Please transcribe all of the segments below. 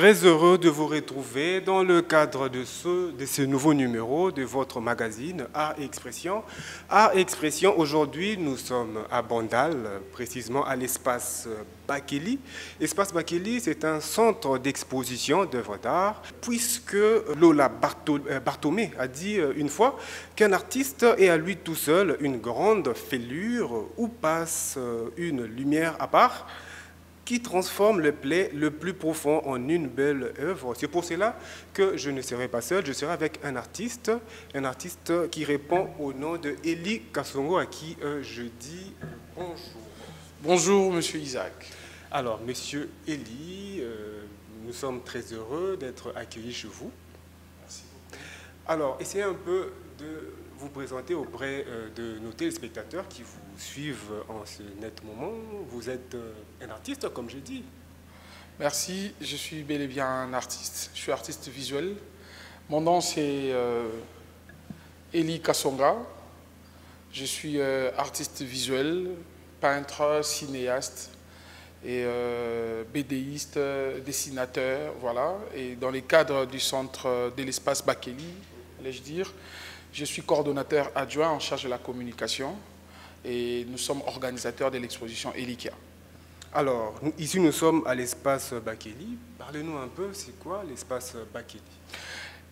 Très heureux de vous retrouver dans le cadre de ce nouveau numéro de votre magazine Art et Expression. Art et Expression, aujourd'hui, nous sommes à Bandal, précisément à l'espace Bakeli. L'espace Bakeli, c'est un centre d'exposition d'œuvres d'art, puisque Lola Bartomé a dit une fois qu'un artiste est à lui tout seul une grande fêlure où passe une lumière à part qui transforme le plus profond en une belle œuvre. C'est pour cela que je ne serai pas seul, je serai avec un artiste qui répond au nom de Eli Kasongo, à qui je dis bonjour. Bonjour, monsieur Isaac. Alors, monsieur Eli, nous sommes très heureux d'être accueillis chez vous. Merci beaucoup. Alors, essayez un peu de vous présenter auprès de nos téléspectateurs qui vous suivent en ce net moment. Vous êtes un artiste, comme j'ai dit. Merci, je suis bel et bien un artiste. Je suis artiste visuel. Mon nom, c'est Eli Kasonga. Je suis artiste visuel, peintre, cinéaste et BDiste, dessinateur, voilà. Et dans les cadres du centre de l'espace Bakeli, allais-je dire, je suis coordonnateur adjoint en charge de la communication et nous sommes organisateurs de l'exposition Elikia. Alors, ici nous sommes à l'espace Bakeli. Parlez-nous un peu, c'est quoi l'espace Bakeli?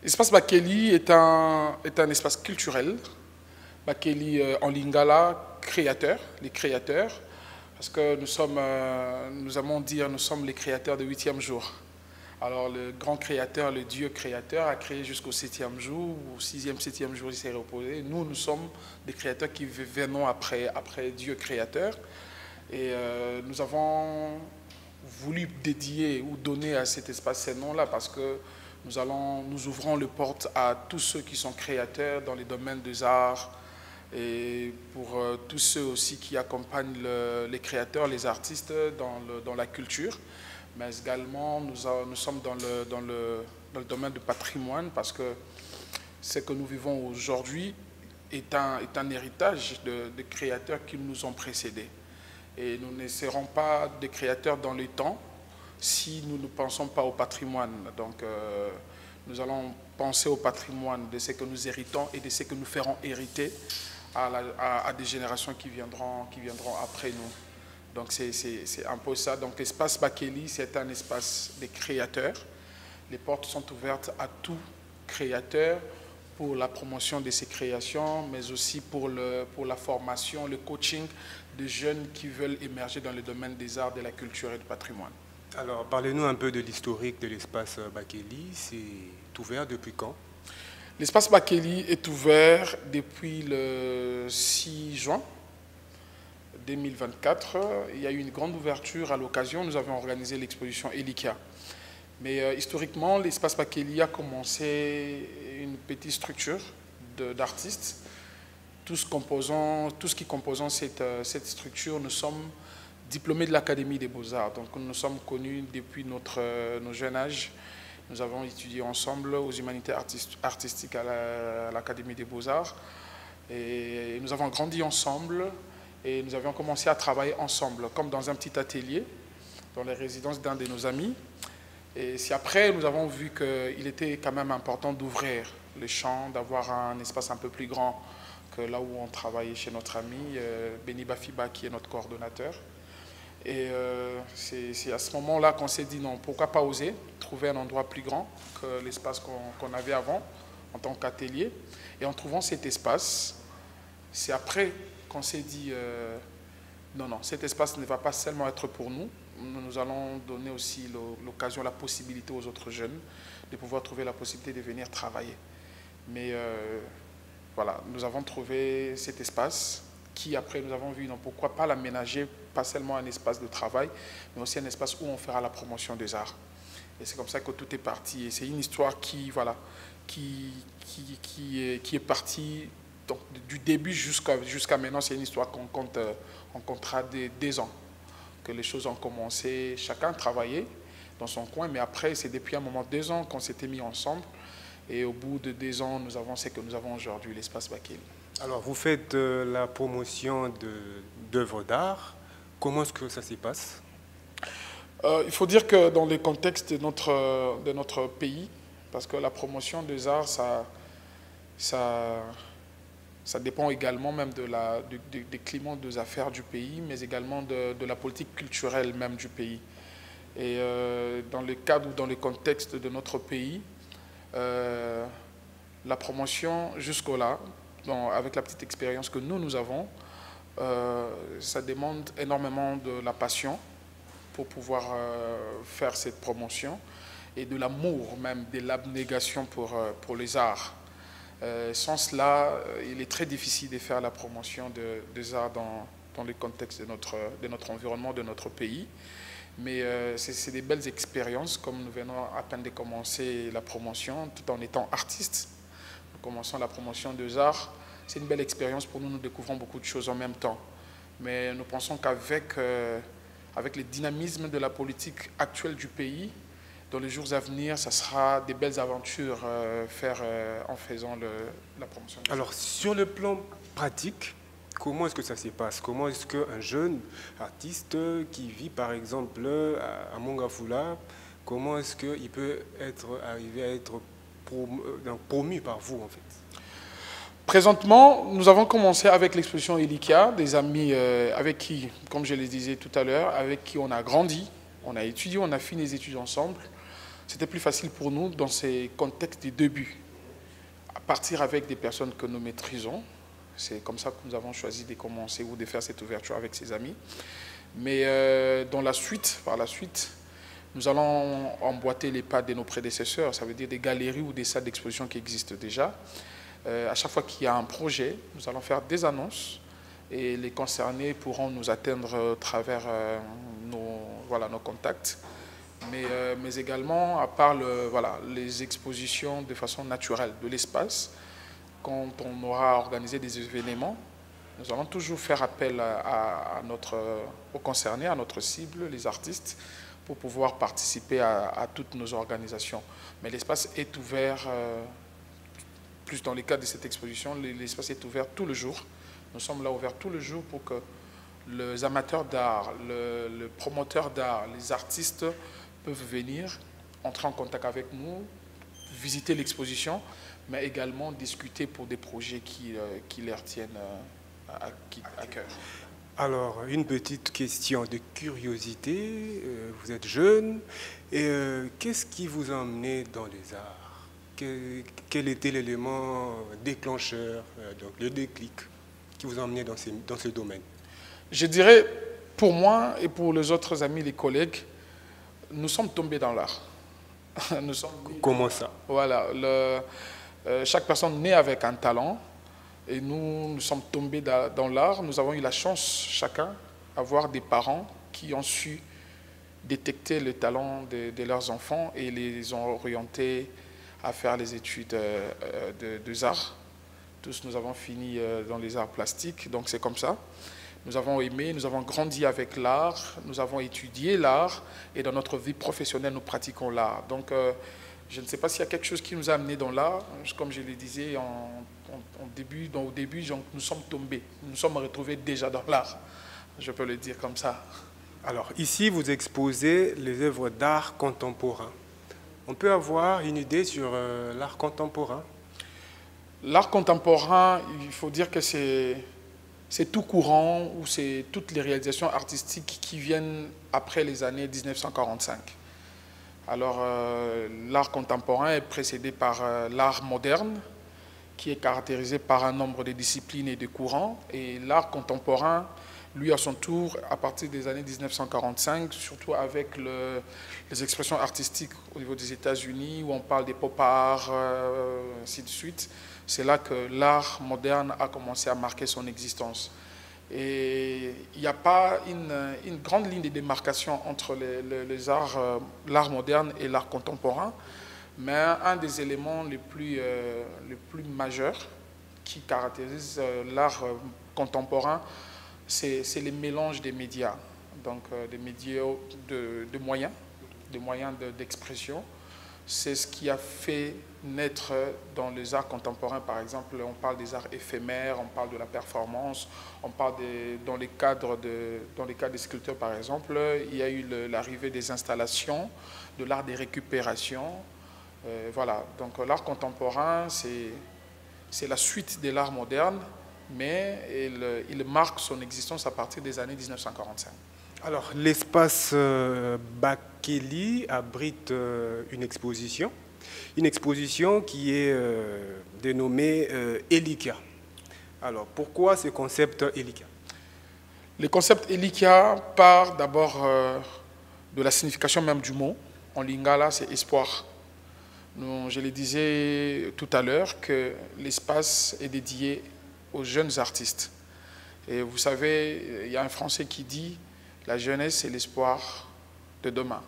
L'espace Bakeli est un espace culturel. Bakeli en lingala, créateur, les créateurs, parce que nous sommes les créateurs du 8e jour. Alors le grand créateur, le Dieu créateur a créé jusqu'au 7e jour, au 6e, 7e jour il s'est reposé. Nous sommes des créateurs qui venons après Dieu créateur. Et nous avons voulu dédier ou donner à cet espace ces noms-là parce que nous ouvrons les portes à tous ceux qui sont créateurs dans les domaines des arts et pour tous ceux aussi qui accompagnent les créateurs, les artistes dans la culture. Mais également, nous sommes dans le domaine du patrimoine parce que ce que nous vivons aujourd'hui est un héritage de créateurs qui nous ont précédés. Et nous ne serons pas des créateurs dans le temps si nous ne pensons pas au patrimoine. Donc, nous allons penser au patrimoine de ce que nous héritons et de ce que nous ferons hériter à des générations qui viendront après nous. Donc c'est un peu ça. Donc l'espace Bakeli, c'est un espace des créateurs. Les portes sont ouvertes à tout créateur pour la promotion de ses créations, mais aussi pour la formation, le coaching de jeunes qui veulent émerger dans le domaine des arts, de la culture et du patrimoine. Alors, parlez-nous un peu de l'historique de l'espace Bakeli. C'est ouvert depuis quand? L'espace Bakeli est ouvert depuis le 6 juin 2024, il y a eu une grande ouverture à l'occasion. Nous avons organisé l'exposition Elikia. Mais historiquement, l'espace Bakeli a commencé une petite structure d'artistes. Tous qui composons cette structure, nous sommes diplômés de l'Académie des Beaux-Arts. Donc nous sommes connus depuis nos jeunes âges. Nous avons étudié ensemble aux humanités artistiques à l'Académie des Beaux-Arts. Et nous avons grandi ensemble. Et nous avions commencé à travailler ensemble, comme dans un petit atelier, dans les résidences d'un de nos amis. Et c'est après, nous avons vu qu'il était quand même important d'ouvrir les champs, d'avoir un espace un peu plus grand que là où on travaillait chez notre ami, Beni Bafiba, qui est notre coordonnateur. Et c'est à ce moment-là qu'on s'est dit non, pourquoi pas oser trouver un endroit plus grand que l'espace qu'on avait avant, en tant qu'atelier. Et en trouvant cet espace, c'est après qu'on s'est dit non, cet espace ne va pas seulement être pour nous, nous allons donner aussi l'occasion, la possibilité aux autres jeunes de pouvoir trouver la possibilité de venir travailler. Mais voilà, nous avons trouvé cet espace qui après nous avons vu non, pourquoi pas l'aménager, pas seulement un espace de travail, mais aussi un espace où on fera la promotion des arts. Et c'est comme ça que tout est parti. Et c'est une histoire qui est partie. Donc, du début jusqu'à maintenant, c'est une histoire qu'on comptera des ans. Que les choses ont commencé, chacun travaillait dans son coin, mais après, c'est depuis un moment, 2 ans, qu'on s'était mis ensemble. Et au bout de 2 ans, nous avons ce que nous avons aujourd'hui, l'espace Bakeli. Alors, vous faites la promotion d'œuvres d'art. Comment est-ce que ça se passe? Il faut dire que dans le contexte de notre pays, parce que la promotion des arts, ça dépend également même des climats des affaires du pays, mais également de la politique culturelle même du pays. Et dans le cadre ou dans le contexte de notre pays, la promotion jusqu'au-là, avec la petite expérience que nous avons, ça demande énormément de la passion pour pouvoir faire cette promotion et de l'amour même, de l'abnégation pour les arts. Sans cela, il est très difficile de faire la promotion des arts dans le contexte de notre environnement, de notre pays. Mais c'est des belles expériences, comme nous venons à peine de commencer la promotion, tout en étant artistes. Nous commençons la promotion des arts. C'est une belle expérience pour nous, nous découvrons beaucoup de choses en même temps. Mais nous pensons qu'avec avec le dynamisme de la politique actuelle du pays, dans les jours à venir, ça sera des belles aventures en faisant la promotion. Alors, sur le plan pratique, comment est-ce que ça se passe? Comment est-ce qu'un jeune artiste qui vit, par exemple, à Mongafula, comment est-ce qu'il peut arriver à être promu par vous, en fait? Présentement, nous avons commencé avec l'exposition Elikia, des amis avec qui, comme je le disais tout à l'heure, avec qui on a grandi, on a étudié, on a fini les études ensemble. C'était plus facile pour nous dans ces contextes des débuts, à partir avec des personnes que nous maîtrisons. C'est comme ça que nous avons choisi de commencer ou de faire cette ouverture avec ses amis. Mais par la suite, nous allons emboîter les pas de nos prédécesseurs, ça veut dire des galeries ou des salles d'exposition qui existent déjà. À chaque fois qu'il y a un projet, nous allons faire des annonces et les concernés pourront nous atteindre à travers nos contacts. Mais également, à part les expositions de façon naturelle de l'espace, quand on aura organisé des événements, nous allons toujours faire appel aux concernés, à notre cible, les artistes, pour pouvoir participer à toutes nos organisations. Mais l'espace est ouvert, plus dans le cadre de cette exposition, l'espace est ouvert tout le jour. Nous sommes là ouverts tout le jour pour que les amateurs d'art, le promoteur d'art, les artistes peuvent venir, entrer en contact avec nous, visiter l'exposition, mais également discuter pour des projets qui leur tiennent à cœur. Alors, une petite question de curiosité. Vous êtes jeune, et qu'est-ce qui vous a emmené dans les arts? Quel était l'élément déclencheur, donc le déclic, qui vous a emmené dans ce domaine? Je dirais, pour moi et pour les autres amis, les collègues, nous sommes tombés dans l'art. Comment ça? Voilà. Chaque personne naît avec un talent et nous sommes tombés dans l'art. Nous avons eu la chance, chacun, d'avoir des parents qui ont su détecter le talent de leurs enfants et les ont orientés à faire les études des arts. Tous, nous avons fini dans les arts plastiques, donc c'est comme ça. Nous avons aimé, nous avons grandi avec l'art, nous avons étudié l'art et dans notre vie professionnelle, nous pratiquons l'art. Donc, je ne sais pas s'il y a quelque chose qui nous a amenés dans l'art. Comme je le disais au début, nous sommes tombés, nous nous sommes retrouvés déjà dans l'art. Je peux le dire comme ça. Alors, ici, vous exposez les œuvres d'art contemporain. On peut avoir une idée sur l'art contemporain? L'art contemporain, il faut dire que c'est tout courant ou c'est toutes les réalisations artistiques qui viennent après les années 1945. Alors, l'art contemporain est précédé par l'art moderne, qui est caractérisé par un nombre de disciplines et de courants. Et l'art contemporain, lui, à son tour, à partir des années 1945, surtout avec les expressions artistiques au niveau des États-Unis, où on parle des pop art, ainsi de suite, c'est là que l'art moderne a commencé à marquer son existence. Et il n'y a pas une grande ligne de démarcation entre l'art moderne et l'art contemporain, mais un des éléments les plus majeurs qui caractérise l'art contemporain, c'est le mélange des médias, donc des médias de moyens d'expression. c'est ce qui a fait naître dans les arts contemporains, par exemple, on parle des arts éphémères, on parle de la performance, on parle dans les cadres des sculpteurs, par exemple, il y a eu l'arrivée des installations, de l'art des récupérations. Voilà, donc l'art contemporain, c'est la suite de l'art moderne, mais il marque son existence à partir des années 1945. Alors, l'espace Bakeli abrite une exposition qui est dénommée Elika. Alors, pourquoi ce concept Elika? Le concept Elika part d'abord de la signification même du mot. En lingala, c'est espoir. Je le disais tout à l'heure que l'espace est dédié aux jeunes artistes. Et vous savez, il y a un Français qui dit « La jeunesse, c'est l'espoir de demain ».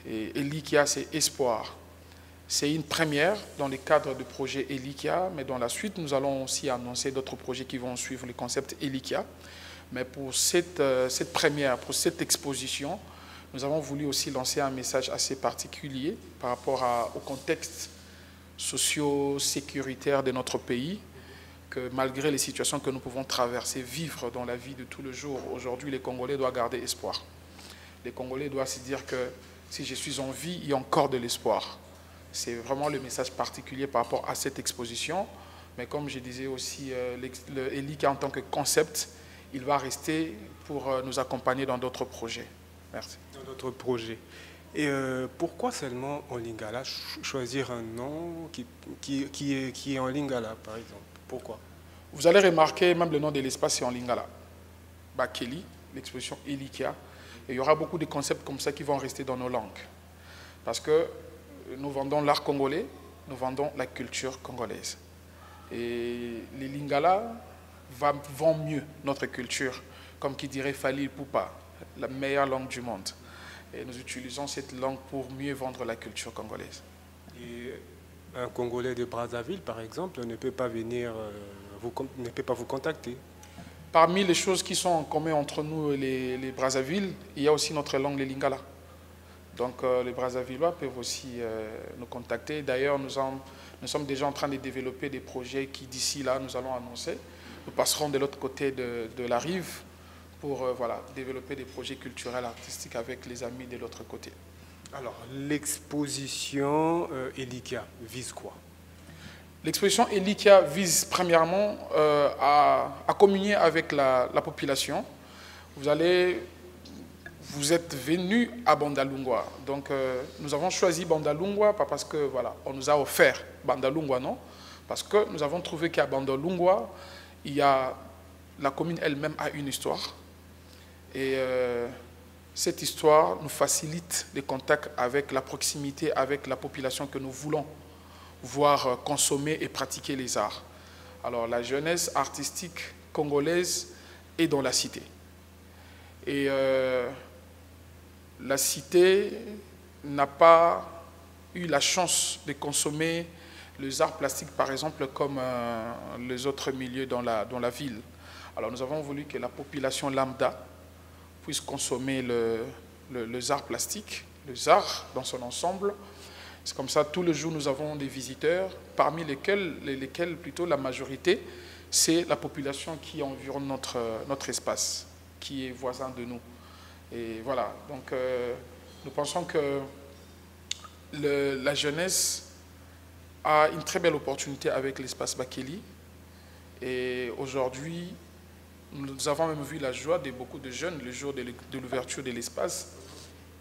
Et Elikia, c'est espoir. C'est une première dans le cadre du projet Elikia, mais dans la suite, nous allons aussi annoncer d'autres projets qui vont suivre le concept Elikia. Mais pour cette première, pour cette exposition, nous avons voulu aussi lancer un message assez particulier par rapport au contexte socio-sécuritaire de notre pays, que malgré les situations que nous pouvons traverser, vivre dans la vie de tous les jours, aujourd'hui, les Congolais doivent garder espoir. Les Congolais doivent se dire que si je suis en vie, il y a encore de l'espoir. C'est vraiment le message particulier par rapport à cette exposition. Mais comme je disais aussi, le Elika en tant que concept, il va rester pour nous accompagner dans d'autres projets. Merci. Dans d'autres projets. Et pourquoi seulement en lingala choisir un nom qui est en lingala, par exemple? Pourquoi? Vous allez remarquer, même le nom de l'espace, c'est en lingala. Bakeli, l'exposition Elikia. Et il y aura beaucoup de concepts comme ça qui vont rester dans nos langues. Parce que nous vendons l'art congolais, nous vendons la culture congolaise. Et les lingala vendent mieux notre culture, comme qui dirait Fali Poupa, la meilleure langue du monde. Et nous utilisons cette langue pour mieux vendre la culture congolaise. Et un Congolais de Brazzaville, par exemple, ne peut pas venir, ne peut pas vous contacter. Parmi les choses qui sont en commun entre nous et les Brazzaville, il y a aussi notre langue, les lingala. Donc les Brazzavillois peuvent aussi nous contacter. D'ailleurs, nous sommes déjà en train de développer des projets qui, d'ici là, nous allons annoncer. Nous passerons de l'autre côté de la rive pour voilà, développer des projets culturels, artistiques avec les amis de l'autre côté. Alors, l'exposition Elikia vise quoi? L'exposition Elikia vise premièrement à communier avec la population. Vous êtes venus à Bandalungwa. Donc, nous avons choisi Bandalungwa, pas parce que voilà, on nous a offert Bandalungwa, non. Parce que nous avons trouvé qu'à Bandalungwa, la commune elle-même a une histoire. Et cette histoire nous facilite les contacts avec la proximité, avec la population que nous voulons voir consommer et pratiquer les arts. Alors, la jeunesse artistique congolaise est dans la cité. Et la cité n'a pas eu la chance de consommer les arts plastiques, par exemple, comme les autres milieux dans la ville. Alors, nous avons voulu que la population lambda puisse consommer les arts plastiques, les arts dans son ensemble. C'est comme ça, tous les jours, nous avons des visiteurs, parmi lesquels plutôt la majorité, c'est la population qui environne notre espace, qui est voisin de nous. Et voilà, donc nous pensons que la jeunesse a une très belle opportunité avec l'espace Bakeli. Et aujourd'hui, nous avons même vu la joie de beaucoup de jeunes le jour de l'ouverture de l'espace.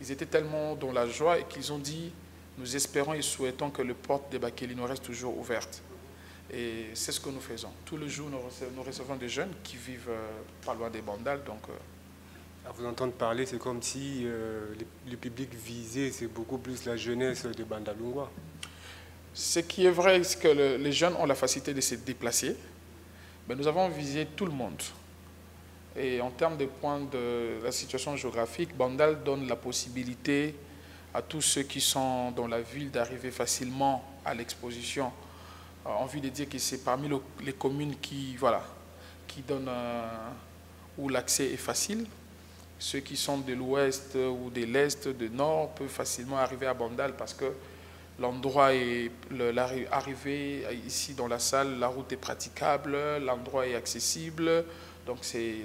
Ils étaient tellement dans la joie et qu'ils ont dit « Nous espérons et souhaitons que les portes de Bakeli nous restent toujours ouvertes ». Et c'est ce que nous faisons. Tous les jours, nous recevons des jeunes qui vivent pas loin des Bandal. Donc, à vous entendre parler, c'est comme si le public visé, c'est beaucoup plus la jeunesse de Bandalungwa. Ce qui est vrai, c'est que les jeunes ont la facilité de se déplacer, mais nous avons visé tout le monde. Et en termes de points de la situation géographique, Bandal donne la possibilité à tous ceux qui sont dans la ville d'arriver facilement à l'exposition. Envie de dire que c'est parmi les communes qui donnent où l'accès est facile. Ceux qui sont de l'ouest ou de l'est, du nord, peuvent facilement arriver à Bandal parce que L'endroit est, l'arrivée ici dans la salle, la route est praticable, l'endroit est accessible, donc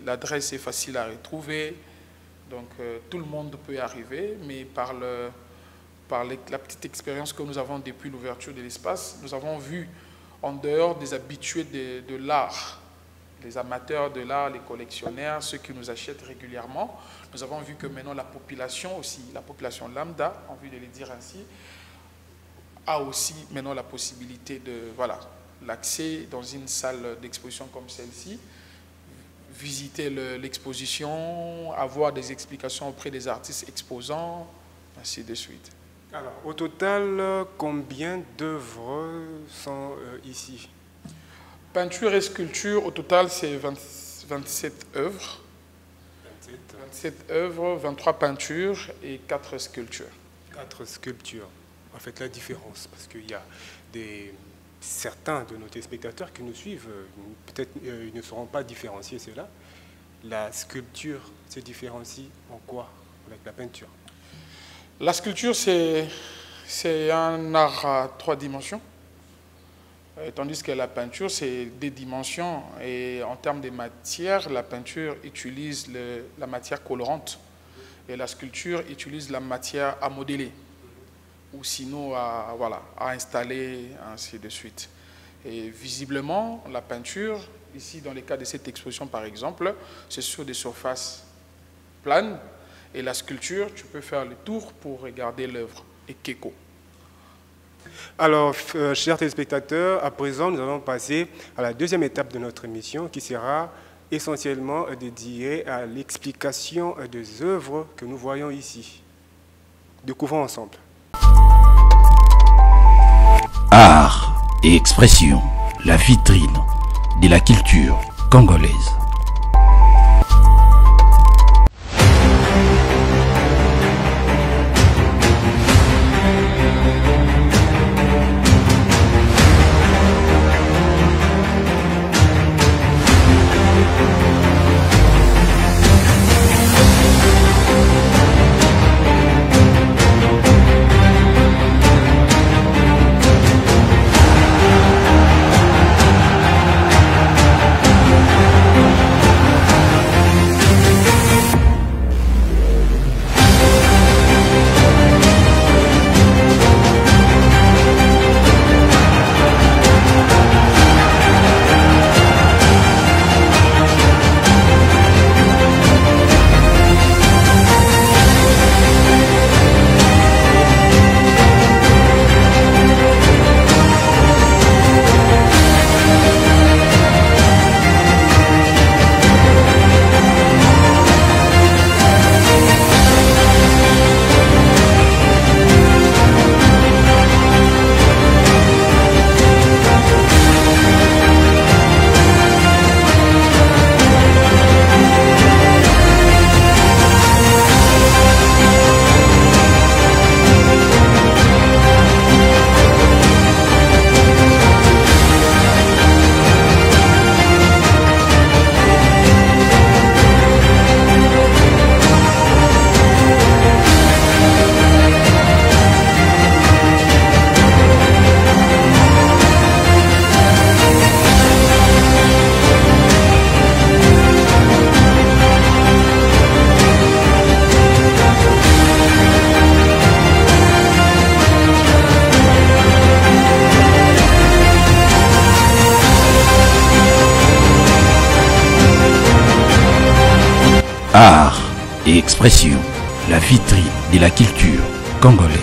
l'adresse est facile à retrouver, donc tout le monde peut y arriver, mais par la petite expérience que nous avons depuis l'ouverture de l'espace, nous avons vu en dehors des habitués de l'art, les amateurs de l'art, les collectionneurs, ceux qui nous achètent régulièrement, nous avons vu que maintenant la population aussi, la population lambda, envie de le dire ainsi, a aussi maintenant la possibilité de, voilà, l'accès dans une salle d'exposition comme celle-ci, visiter l'exposition, avoir des explications auprès des artistes exposants, ainsi de suite. Alors, au total, combien d'œuvres sont ici? Peinture et sculpture, au total, c'est 27 œuvres. 27 œuvres, 23 peintures et 4 sculptures. 4 sculptures. En fait, la différence, parce qu'il y a certains de nos téléspectateurs qui nous suivent, peut-être ils ne sauront pas différencier cela. La sculpture se différencie en quoi avec la peinture? La sculpture, c'est un art à 3 dimensions, tandis que la peinture, c'est des dimensions. Et en termes de matière, la peinture utilise la matière colorante et la sculpture utilise la matière à modeler, ou sinon à installer, ainsi de suite. Et visiblement, la peinture, ici dans le cas de cette exposition par exemple, c'est sur des surfaces planes, et la sculpture, tu peux faire le tour pour regarder l'œuvre Ekeko. Alors, chers téléspectateurs, à présent, nous allons passer à la deuxième étape de notre émission qui sera essentiellement dédiée à l'explication des œuvres que nous voyons ici. Découvrons ensemble. Art et expression, la vitrine de la culture congolaise. Art et expression, la vitrine de la culture congolaise.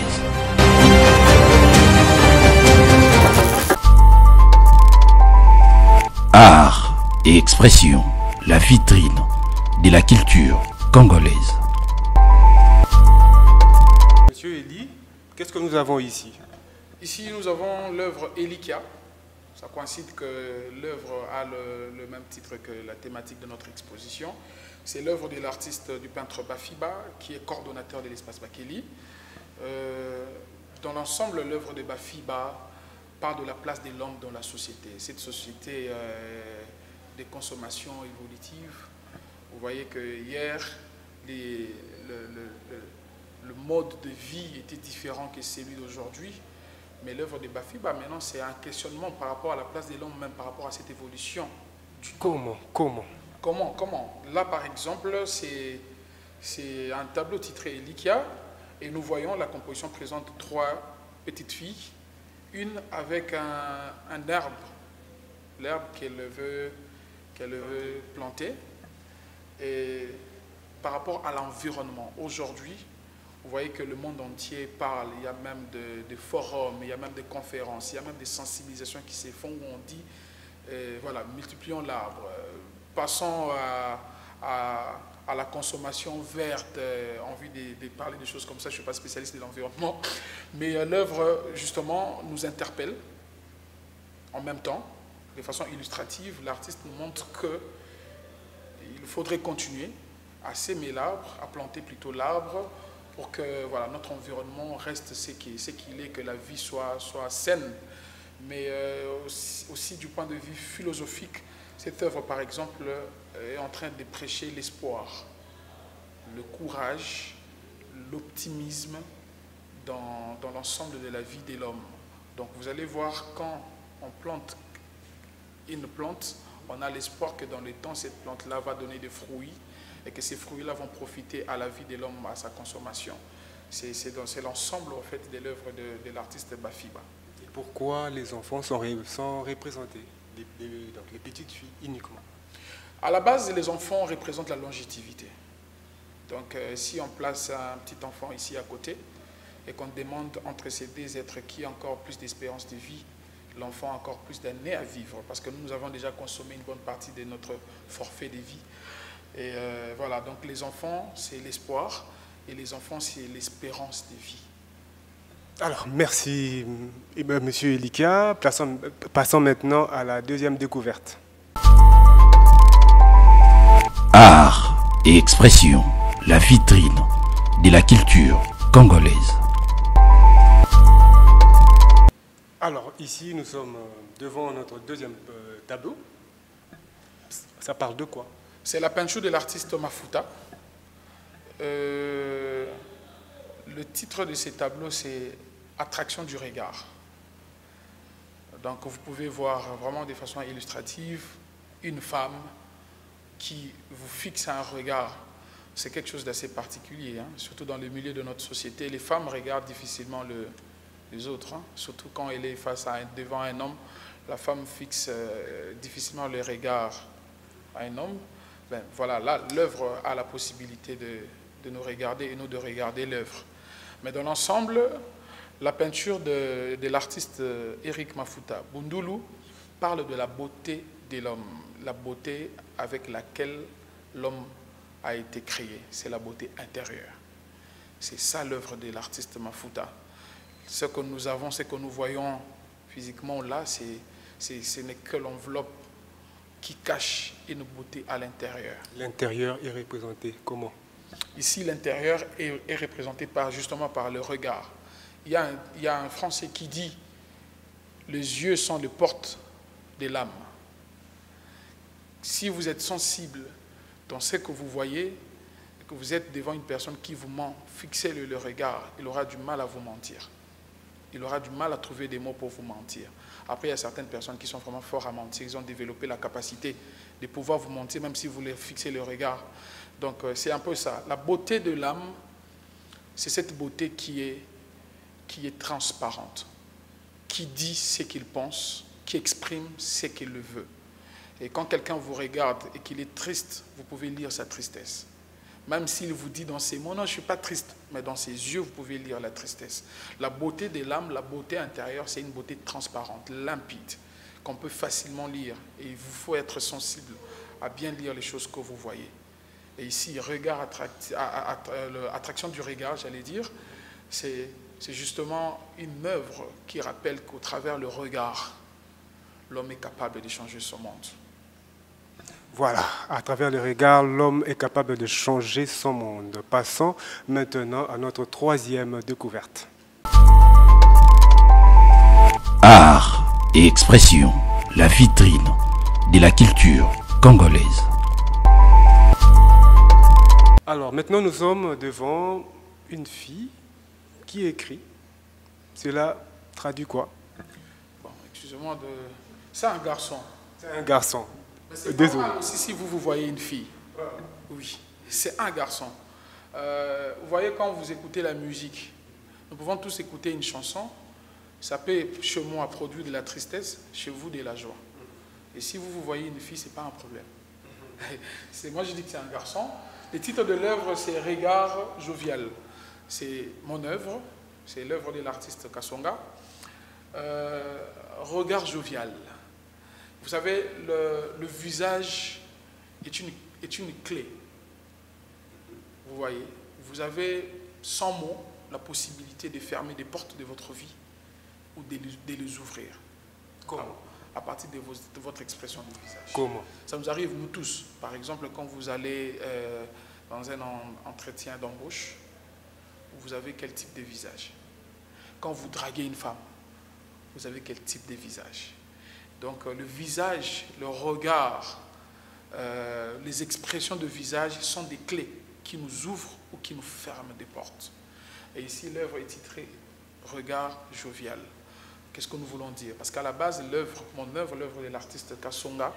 Art et expression, la vitrine de la culture congolaise. Monsieur Elie, qu'est-ce que nous avons ici? Ici, nous avons l'œuvre Elikia. Ça coïncide que l'œuvre a le même titre que la thématique de notre exposition. C'est l'œuvre de l'artiste, du peintre Bafiba, qui est coordonnateur de l'espace Bakeli. Dans l'ensemble, l'œuvre de Bafiba parle de la place de l'homme dans la société. Cette société de consommation évolutive. Vous voyez que hier, le mode de vie était différent que celui d'aujourd'hui. Mais l'œuvre de Bafiba, maintenant, c'est un questionnement par rapport à la place de l'homme, même par rapport à cette évolution. Comment? Là, par exemple, c'est un tableau titré Elikia, et nous voyons la composition présente 3 petites filles, une avec un arbre, l'herbe qu'elle veut planter, et par rapport à l'environnement. Aujourd'hui, vous voyez que le monde entier parle, il y a même des forums, il y a même des conférences, il y a même des sensibilisations qui se font où on dit, voilà, multiplions l'arbre, passons à la consommation verte, envie de parler de choses comme ça, je ne suis pas spécialiste de l'environnement, mais l'œuvre, justement, nous interpelle en même temps, de façon illustrative. L'artiste nous montre qu'il faudrait continuer à s'aimer l'arbre, à planter plutôt l'arbre, pour que voilà, notre environnement reste ce qu'il est, que la vie soit saine. Mais aussi du point de vue philosophique, cette œuvre, par exemple, est en train de prêcher l'espoir, le courage, l'optimisme dans l'ensemble de la vie de l'homme. Donc vous allez voir, quand on plante une plante, on a l'espoir que dans le temps, cette plante-là va donner des fruits, et que ces fruits-là vont profiter à la vie de l'homme, à sa consommation. C'est l'ensemble en fait, de l'œuvre de l'artiste Bafiba. Et pourquoi les enfants sont représentés, donc les petites filles uniquement? À la base, les enfants représentent la longévité. Donc si on place un petit enfant ici à côté, et qu'on demande entre ces deux êtres qui ont encore plus d'espérance de vie, l'enfant a encore plus d'années à vivre, parce que nous avons déjà consommé une bonne partie de notre forfait de vie. Et voilà, donc les enfants, c'est l'espoir, et les enfants, c'est l'espérance de vie. Alors, merci, Monsieur Elikia. Passons maintenant à la deuxième découverte. Art et expression, la vitrine de la culture congolaise. Alors, ici, nous sommes devant notre deuxième tableau. Ça parle de quoi? C'est la peinture de l'artiste Mafuta. Le titre de ces tableaux, c'est « Attraction du regard ». Donc, vous pouvez voir vraiment de façon illustrative une femme qui vous fixe un regard. C'est quelque chose d'assez particulier, hein, surtout dans le milieu de notre société. Les femmes regardent difficilement les autres, hein, surtout quand elle est devant un homme. La femme fixe difficilement le regard à un homme. Ben, voilà, là, l'œuvre a la possibilité de nous regarder et nous de regarder l'œuvre. Mais dans l'ensemble, la peinture de l'artiste Eric Mafuta Bundulu parle de la beauté de l'homme, la beauté avec laquelle l'homme a été créé. C'est la beauté intérieure. C'est ça l'œuvre de l'artiste Mafuta. Ce que nous avons, ce que nous voyons physiquement là, ce n'est que l'enveloppe qui cache une beauté à l'intérieur. L'intérieur est représenté comment? Ici, l'intérieur est représenté justement par le regard. Il y a un Français qui dit « Les yeux sont les portes de l'âme ». Si vous êtes sensible dans ce que vous voyez, et que vous êtes devant une personne qui vous ment, fixez-le le regard, il aura du mal à vous mentir. Il aura du mal à trouver des mots pour vous mentir. Après, il y a certaines personnes qui sont vraiment forts à mentir. Ils ont développé la capacité de pouvoir vous mentir, même si vous les fixez le regard. Donc, c'est un peu ça. La beauté de l'âme, c'est cette beauté qui est transparente, qui dit ce qu'il pense, qui exprime ce qu'il veut. Et quand quelqu'un vous regarde et qu'il est triste, vous pouvez lire sa tristesse. Même s'il vous dit dans ses mots, non, je ne suis pas triste, mais dans ses yeux, vous pouvez lire la tristesse. La beauté de l'âme, la beauté intérieure, c'est une beauté transparente, limpide, qu'on peut facilement lire. Et il vous faut être sensible à bien lire les choses que vous voyez. Et ici, attraction du regard, j'allais dire, c'est justement une œuvre qui rappelle qu'au travers le regard, l'homme est capable de changer son monde. Voilà, à travers le regard, l'homme est capable de changer son monde. Passons maintenant à notre troisième découverte. Art et expression, la vitrine de la culture congolaise. Alors maintenant, nous sommes devant une fille qui écrit. Cela traduit quoi? Bon, excusez-moi de... C'est un garçon. C'est un garçon. C'est Désolé. pas mal aussi si vous voyez une fille. Oui, c'est un garçon. Vous voyez, quand vous écoutez la musique, nous pouvons tous écouter une chanson. Ça peut, chez moi, produire de la tristesse, chez vous, de la joie. Et si vous voyez une fille, ce n'est pas un problème. Moi, je dis que c'est un garçon. Le titre de l'œuvre, c'est Regard jovial. C'est mon œuvre, c'est l'œuvre de l'artiste Kasonga. Regard jovial. Vous savez, le visage est une clé. Vous voyez, vous avez sans mots la possibilité de fermer des portes de votre vie ou de les ouvrir. Comment? À partir de votre expression du visage. Comment? Ça nous arrive, nous tous. Par exemple, quand vous allez dans un entretien d'embauche, vous avez quel type de visage? Quand vous draguez une femme, vous avez quel type de visage? Donc le visage, le regard, les expressions de visage sont des clés qui nous ouvrent ou qui nous ferment des portes. Et ici, l'œuvre est titrée « Regard jovial ». Qu'est-ce que nous voulons dire? Parce qu'à la base, mon œuvre, l'œuvre de l'artiste Kasonga,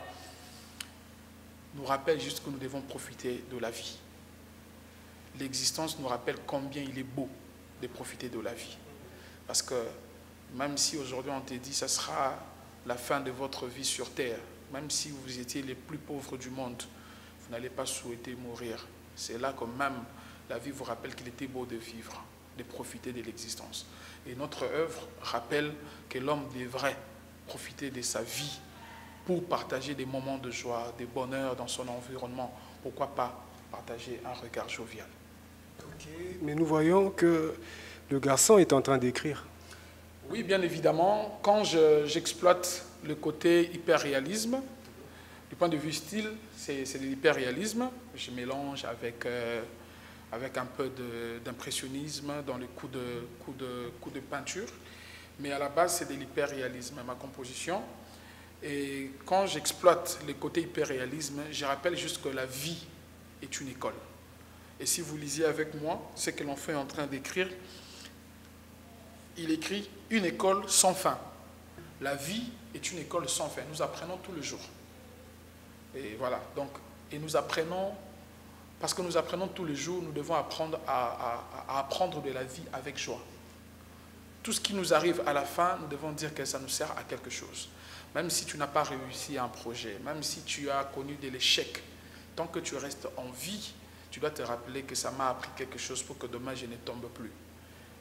nous rappelle juste que nous devons profiter de la vie. L'existence nous rappelle combien il est beau de profiter de la vie. Parce que même si aujourd'hui on te dit que ce sera la fin de votre vie sur terre, même si vous étiez les plus pauvres du monde, vous n'allez pas souhaiter mourir. C'est là que même la vie vous rappelle qu'il était beau de vivre, de profiter de l'existence. Et notre œuvre rappelle que l'homme devrait profiter de sa vie pour partager des moments de joie, de bonheur dans son environnement. Pourquoi pas partager un regard jovial? Ok, mais nous voyons que le garçon est en train d'écrire. Oui, bien évidemment. Quand j'exploite le côté hyper-réalisme, du point de vue style, c'est de l'hyper-réalisme. Je mélange avec un peu d'impressionnisme dans les coups de peinture. Mais à la base, c'est de l'hyper-réalisme, ma composition. Et quand j'exploite le côté hyper-réalisme, je rappelle juste que la vie est une école. Et si vous lisiez avec moi ce que l'enfant est en train d'écrire, il écrit « Une école sans fin ». La vie est une école sans fin. Nous apprenons tous les jours. Et voilà. Donc, et nous apprenons, parce que nous apprenons tous les jours, nous devons apprendre à apprendre de la vie avec joie. Tout ce qui nous arrive à la fin, nous devons dire que ça nous sert à quelque chose. Même si tu n'as pas réussi un projet, même si tu as connu de l'échec, tant que tu restes en vie, tu dois te rappeler que ça m'a appris quelque chose pour que demain je ne tombe plus.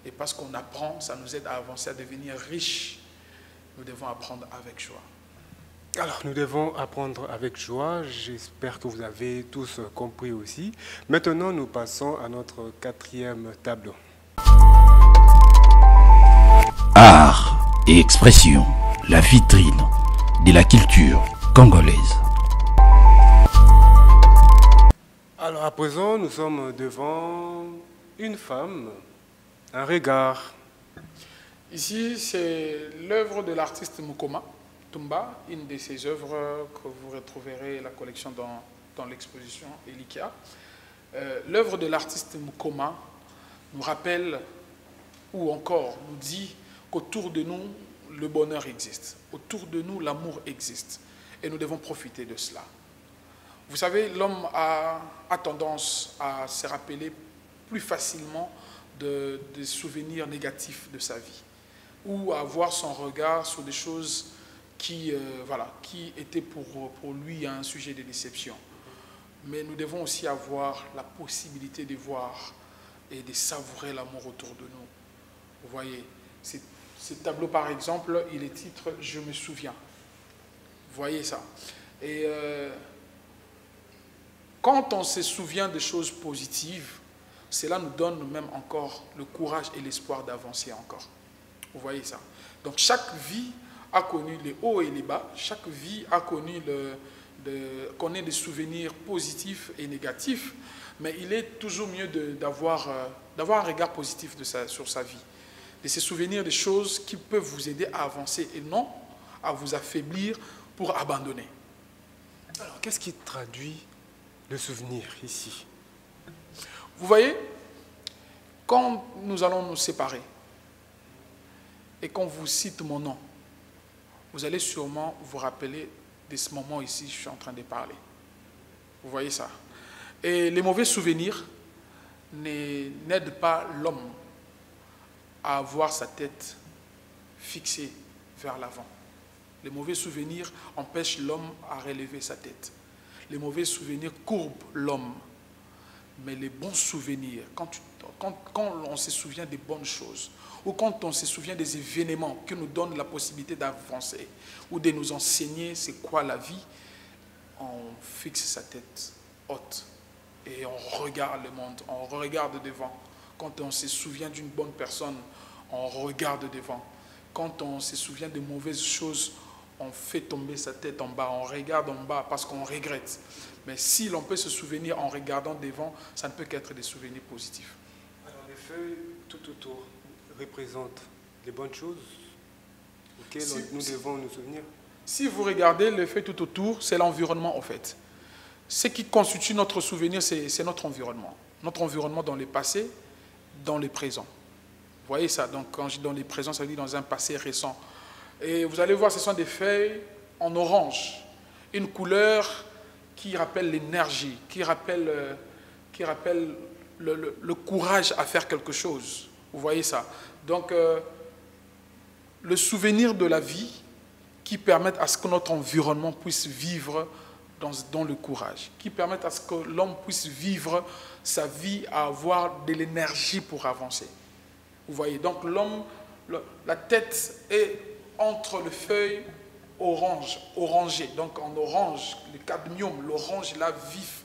Et parce qu'on apprend, ça nous aide à avancer, à devenir riche. Nous devons apprendre avec joie. Alors, nous devons apprendre avec joie. J'espère que vous avez tous compris aussi. Maintenant, nous passons à notre quatrième tableau. Art et expression, la vitrine de la culture congolaise. Alors, à présent, nous sommes devant une femme, un regard. Ici, c'est l'œuvre de l'artiste Mukoma Tumba, une de ses œuvres que vous retrouverez la collection dans l'exposition Elikia. L'œuvre de l'artiste Mukoma nous rappelle, ou encore nous dit qu'autour de nous, le bonheur existe. Autour de nous, l'amour existe. Et nous devons profiter de cela. Vous savez, l'homme a tendance à se rappeler plus facilement des souvenirs négatifs de sa vie, ou à avoir son regard sur des choses qui étaient pour lui un sujet de déception. Mais nous devons aussi avoir la possibilité de voir et de savourer l'amour autour de nous. Vous voyez, ce tableau par exemple, il est titre « Je me souviens ». Vous voyez ça. Et quand on se souvient des choses positives, cela nous donne même encore le courage et l'espoir d'avancer encore. Vous voyez ça. Donc chaque vie a connu les hauts et les bas. Chaque vie a connu connaît des souvenirs positifs et négatifs. Mais il est toujours mieux d'avoir un regard positif sur sa vie. De se souvenir des choses qui peuvent vous aider à avancer et non à vous affaiblir pour abandonner. Alors, qu'est-ce qui traduit le souvenir ici? Vous voyez, quand nous allons nous séparer, et qu'on vous cite mon nom, vous allez sûrement vous rappeler de ce moment ici, je suis en train de parler. Vous voyez ça? Et les mauvais souvenirs n'aident pas l'homme à avoir sa tête fixée vers l'avant. Les mauvais souvenirs empêchent l'homme à relever sa tête. Les mauvais souvenirs courbent l'homme. Mais les bons souvenirs, quand on se souvient des bonnes choses, ou quand on se souvient des événements qui nous donnent la possibilité d'avancer, ou de nous enseigner c'est quoi la vie, on fixe sa tête haute et on regarde le monde, on regarde devant. Quand on se souvient d'une bonne personne, on regarde devant. Quand on se souvient de mauvaises choses, on fait tomber sa tête en bas, on regarde en bas parce qu'on regrette. Mais si l'on peut se souvenir en regardant devant, ça ne peut qu'être des souvenirs positifs. Alors les feuilles tout autour représentent les bonnes choses auxquelles nous devons nous souvenir. Si vous regardez les feuilles tout autour, c'est l'environnement en fait. Ce qui constitue notre souvenir, c'est notre environnement. Notre environnement dans le passé, dans le présent. Vous voyez ça? Donc quand je dis dans le présent, ça veut dire dans un passé récent. Et vous allez voir, ce sont des feuilles en orange. Une couleur qui rappelle l'énergie, qui rappelle le courage à faire quelque chose. Vous voyez ça? Donc, le souvenir de la vie qui permet à ce que notre environnement puisse vivre dans le courage, qui permet à ce que l'homme puisse vivre sa vie à avoir de l'énergie pour avancer. Vous voyez? Donc, l'homme, la tête est entre les feuilles orangées, donc en orange, le cadmium, l'orange là vif,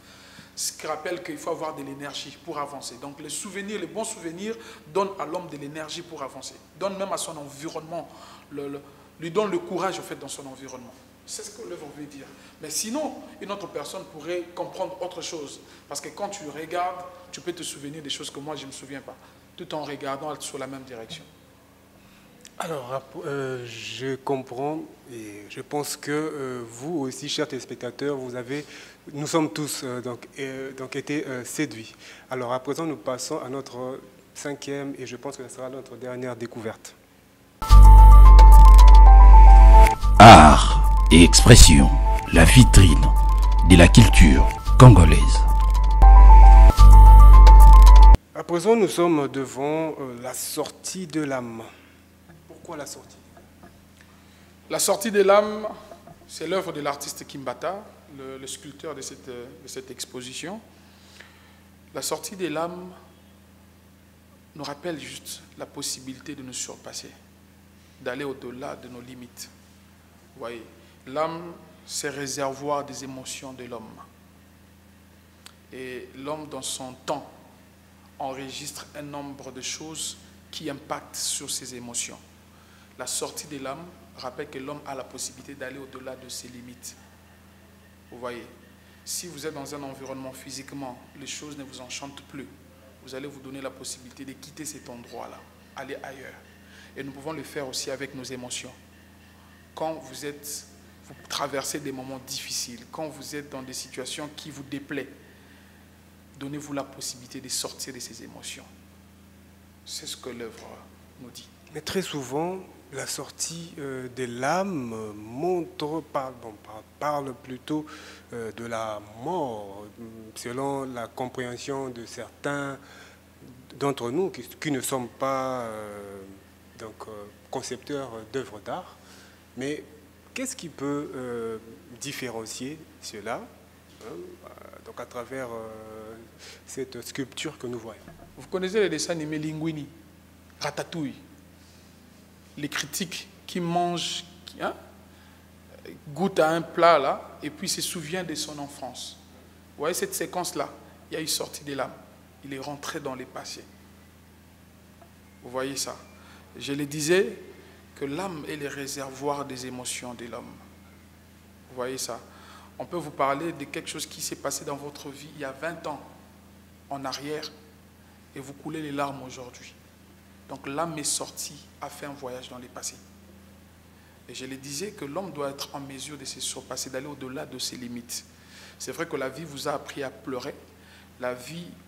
ce qui rappelle qu'il faut avoir de l'énergie pour avancer. Donc les souvenirs, les bons souvenirs donnent à l'homme de l'énergie pour avancer, donnent même à son environnement, lui donnent le courage en fait dans son environnement. C'est ce que l'œuvre veut dire. Mais sinon, une autre personne pourrait comprendre autre chose, parce que quand tu regardes, tu peux te souvenir des choses que moi je ne me souviens pas, tout en regardant sur la même direction. Alors, je comprends et je pense que vous aussi, chers téléspectateurs, nous sommes tous donc été séduits. Alors, à présent, nous passons à notre cinquième et je pense que ce sera notre dernière découverte. Art et expression, la vitrine de la culture congolaise. À présent, nous sommes devant la sortie de l'âme. Pourquoi la sortie? La sortie de l'âme, c'est l'œuvre de l'artiste Kimbata, le sculpteur de cette exposition. La sortie de l'âme nous rappelle juste la possibilité de nous surpasser, d'aller au-delà de nos limites. Vous voyez, l'âme, c'est le réservoir des émotions de l'homme. Et l'homme, dans son temps, enregistre un nombre de choses qui impactent sur ses émotions. La sortie de l'âme rappelle que l'homme a la possibilité d'aller au-delà de ses limites. Vous voyez, si vous êtes dans un environnement physiquement, les choses ne vous enchantent plus, vous allez vous donner la possibilité de quitter cet endroit-là, aller ailleurs. Et nous pouvons le faire aussi avec nos émotions. Quand vous traversez des moments difficiles, quand vous êtes dans des situations qui vous déplaisent, donnez-vous la possibilité de sortir de ces émotions. C'est ce que l'œuvre nous dit. Mais très souvent, la sortie de l'âme parle plutôt de la mort, selon la compréhension de certains d'entre nous qui ne sommes pas concepteurs d'œuvres d'art. Mais qu'est-ce qui peut différencier cela donc à travers cette sculpture que nous voyons? Vous connaissez les dessins animés Linguini, Ratatouille, les critiques qui mangent, goûtent à un plat là, et puis se souvient de son enfance. Vous voyez cette séquence-là, il y a eu sortie de l'âme. Il est rentré dans le passé. Vous voyez ça? Je le disais que l'âme est le réservoir des émotions de l'homme. Vous voyez ça? On peut vous parler de quelque chose qui s'est passé dans votre vie il y a 20 ans en arrière et vous coulez les larmes aujourd'hui. Donc l'âme est sortie, a fait un voyage dans le passé. Et je le disais que l'homme doit être en mesure de se surpasser, d'aller au-delà de ses limites. C'est vrai que la vie vous a appris à pleurer.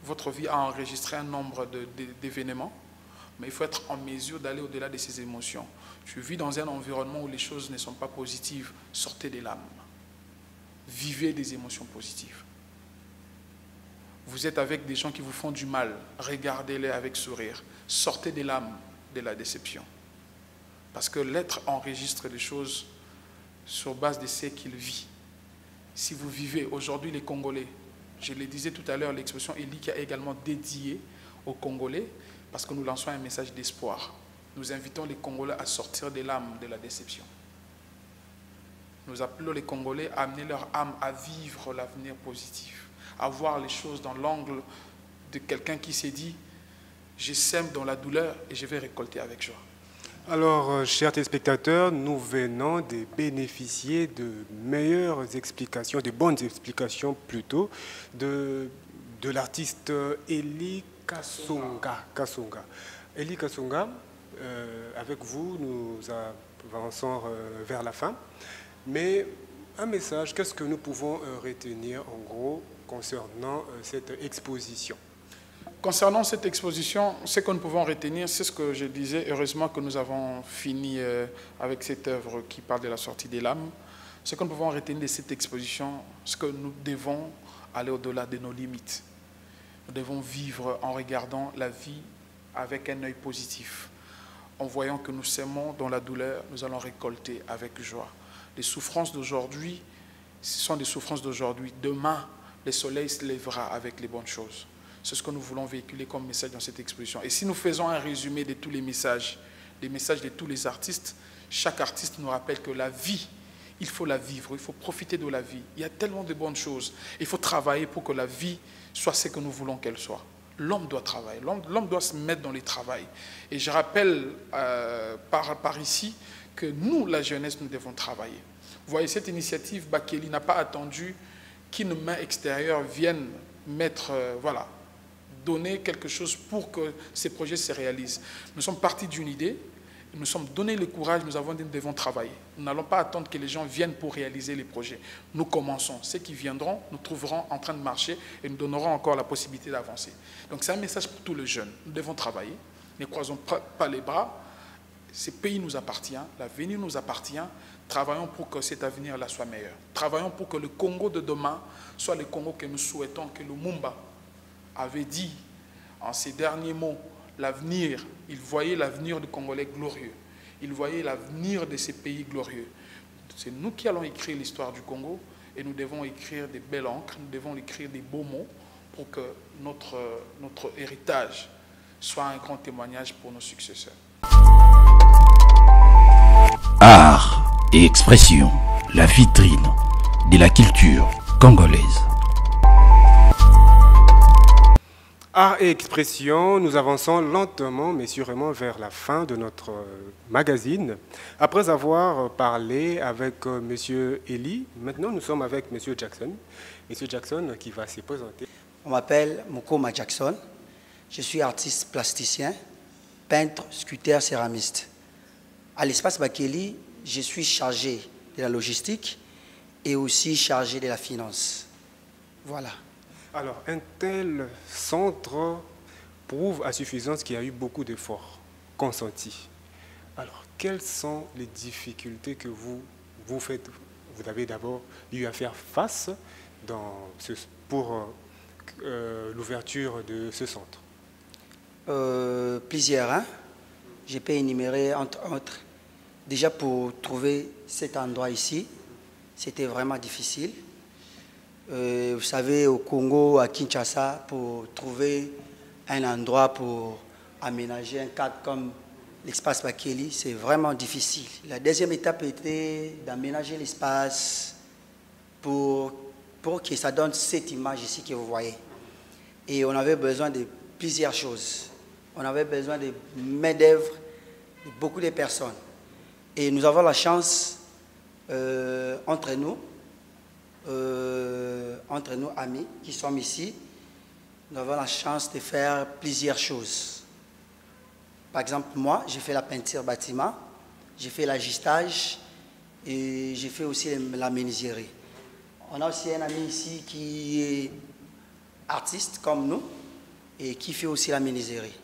Votre vie a enregistré un nombre d'événements. Mais il faut être en mesure d'aller au-delà de ces émotions. Tu vis dans un environnement où les choses ne sont pas positives, sortez des larmes. Vivez des émotions positives. Vous êtes avec des gens qui vous font du mal, regardez-les avec sourire. Sortez des larmes de la déception. Parce que l'être enregistre les choses sur base de ce qu'il vit. Si vous vivez aujourd'hui les Congolais, je le disais tout à l'heure, l'expression Eli qui a également dédié aux Congolais, parce que nous lançons un message d'espoir. Nous invitons les Congolais à sortir des larmes de la déception. Nous appelons les Congolais à amener leur âme à vivre l'avenir positif, à voir les choses dans l'angle de quelqu'un qui s'est dit « je sème dans la douleur et je vais récolter avec joie ». Alors, chers téléspectateurs, nous venons de bénéficier de meilleures explications, de bonnes explications plutôt, de l'artiste Eli Kasonga. Eli Kasonga, avec vous, nous avançons vers la fin. Mais un message, qu'est-ce que nous pouvons retenir en gros concernant cette exposition? Concernant cette exposition, ce que nous pouvons retenir, c'est ce que je disais. Heureusement que nous avons fini avec cette œuvre qui parle de la sortie des larmes. Ce que nous pouvons retenir de cette exposition, c'est que nous devons aller au-delà de nos limites. Nous devons vivre en regardant la vie avec un œil positif. En voyant que nous sèmons dans la douleur, nous allons récolter avec joie. Les souffrances d'aujourd'hui, ce sont des souffrances d'aujourd'hui. Demain, le soleil se lèvera avec les bonnes choses. C'est ce que nous voulons véhiculer comme message dans cette exposition. Et si nous faisons un résumé de tous les messages de tous les artistes, chaque artiste nous rappelle que la vie, il faut la vivre, il faut profiter de la vie. Il y a tellement de bonnes choses. Il faut travailler pour que la vie soit ce que nous voulons qu'elle soit. L'homme doit travailler, l'homme doit se mettre dans le travail. Et je rappelle par ici que nous, la jeunesse, nous devons travailler. Vous voyez, cette initiative, Bakeli n'a pas attendu qu'une main extérieure vienne mettre, donner quelque chose pour que ces projets se réalisent. Nous sommes partis d'une idée, nous nous sommes donné le courage, nous devons travailler. Nous n'allons pas attendre que les gens viennent pour réaliser les projets. Nous commençons. Ceux qui viendront, nous trouverons en train de marcher et nous donnerons encore la possibilité d'avancer. Donc c'est un message pour tous les jeunes. Nous devons travailler. Ne croisons pas les bras. Ce pays nous appartient, l'avenir nous appartient. Travaillons pour que cet avenir-là soit meilleur. Travaillons pour que le Congo de demain soit le Congo que nous souhaitons, que Lumumba avait dit en ces derniers mots, l'avenir, il voyait l'avenir du Congolais glorieux. Il voyait l'avenir de ces pays glorieux. C'est nous qui allons écrire l'histoire du Congo et nous devons écrire des belles encres, nous devons écrire des beaux mots pour que notre héritage soit un grand témoignage pour nos successeurs. Art et expression, la vitrine de la culture congolaise. Art et expression, nous avançons lentement mais sûrement vers la fin de notre magazine. Après avoir parlé avec M. Eli, maintenant nous sommes avec M. Jackson. M. Jackson qui va se présenter. On m'appelle Mukoma Jackson. Je suis artiste plasticien, peintre, sculpteur, céramiste. À l'espace Bakeli, je suis chargé de la logistique et aussi chargé de la finance. Voilà. Alors, un tel centre prouve à suffisance qu'il y a eu beaucoup d'efforts consentis. Alors, quelles sont les difficultés que vous avez d'abord eu à faire face pour l'ouverture de ce centre? Plusieurs, hein? Je peux énumérer entre autres. Déjà pour trouver cet endroit ici, c'était vraiment difficile. Vous savez, au Congo, à Kinshasa, pour trouver un endroit pour aménager un cadre comme l'espace Bakeli, c'est vraiment difficile. La deuxième étape était d'aménager l'espace pour que ça donne cette image ici que vous voyez. Et on avait besoin de plusieurs choses. On avait besoin de main-d'œuvre de beaucoup de personnes. Et nous avons la chance, entre nous amis qui sommes ici, nous avons la chance de faire plusieurs choses. Par exemple, moi, j'ai fait la peinture bâtiment, j'ai fait l'agistage et j'ai fait aussi la menuiserie. On a aussi un ami ici qui est artiste comme nous et qui fait aussi la menuiserie.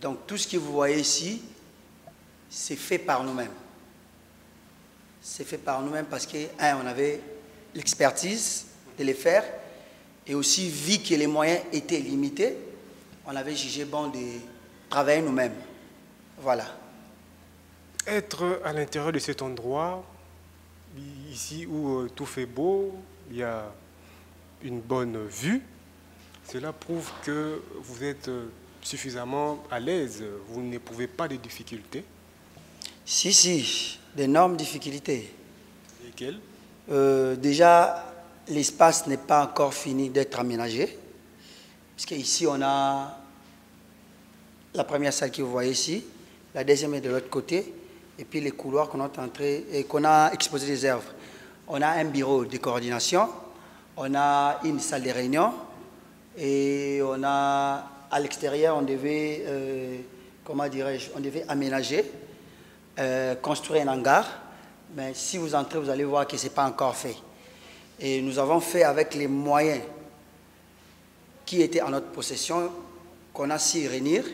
Donc tout ce que vous voyez ici, c'est fait par nous-mêmes. C'est fait par nous-mêmes parce que, on avait l'expertise de les faire et aussi, vu que les moyens étaient limités, on avait jugé bon de travailler nous-mêmes. Voilà. Être à l'intérieur de cet endroit, ici où tout fait beau, il y a une bonne vue, cela prouve que vous êtes suffisamment à l'aise, vous n'éprouvez pas de difficultés. Si, d'énormes difficultés. Lesquelles? Déjà, l'espace n'est pas encore fini d'être aménagé. Parce qu'ici, on a la première salle que vous voyez ici, la deuxième est de l'autre côté, et puis les couloirs qu'on a entrés et qu'on a exposé des œuvres. On a un bureau de coordination, on a une salle de réunion, et on a, à l'extérieur, on devait, comment dirais-je, on devait aménager, construire un hangar, mais si vous entrez, vous allez voir que ce n'est pas encore fait. Et nous avons fait avec les moyens qui étaient en notre possession, qu'on a su réunir.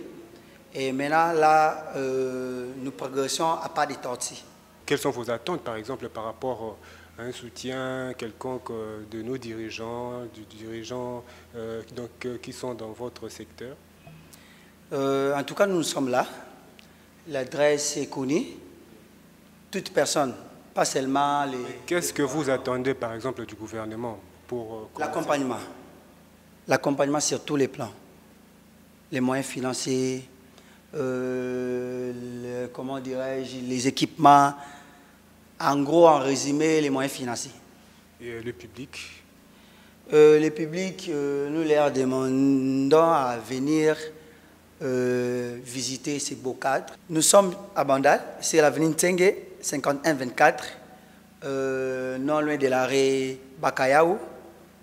Et maintenant, là, nous progressons à pas de tortilles. Quelles sont vos attentes, par exemple, par rapport à un soutien quelconque de nos dirigeants, qui sont dans votre secteur? En tout cas, nous sommes là. L'adresse est connue. Toute personne, pas seulement les... Qu'est-ce que vous attendez, par exemple, du gouvernement pour... L'accompagnement. L'accompagnement sur tous les plans. Les moyens financiers, comment dirais-je, les équipements. En gros, en résumé, les moyens financiers. Et le public? Le public, nous leur demandons à venir visiter ces beaux cadres. Nous sommes à Bandal, c'est l'avenue Ntsenge, 5124, non loin de l'arrêt Bakayaou,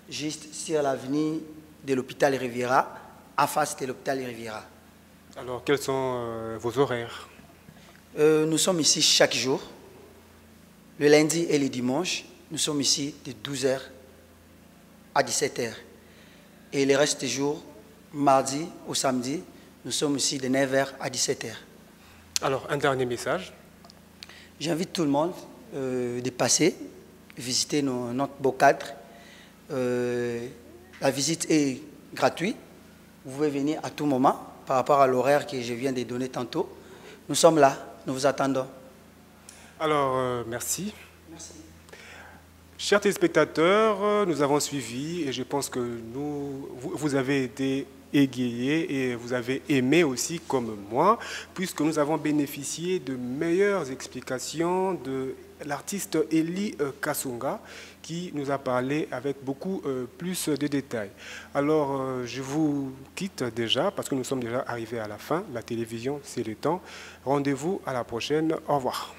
juste sur l'avenue de l'hôpital Riviera, en face de l'hôpital Riviera. Alors, quels sont vos horaires? Nous sommes ici chaque jour, le lundi et le dimanche. Nous sommes ici de 12h à 17h. Et le reste des jours, mardi au samedi, nous sommes ici de 9h à 17h. Alors, un dernier message. J'invite tout le monde de passer, visiter notre beau cadre. La visite est gratuite. Vous pouvez venir à tout moment par rapport à l'horaire que je viens de donner tantôt. Nous sommes là, nous vous attendons. Alors, merci. Merci. Chers téléspectateurs, nous avons suivi et je pense que vous avez été égayés et vous avez aimé aussi comme moi, puisque nous avons bénéficié de meilleures explications de l'artiste Eli Kasonga qui nous a parlé avec beaucoup plus de détails. Alors, je vous quitte déjà parce que nous sommes déjà arrivés à la fin. La télévision, c'est le temps. Rendez-vous à la prochaine. Au revoir.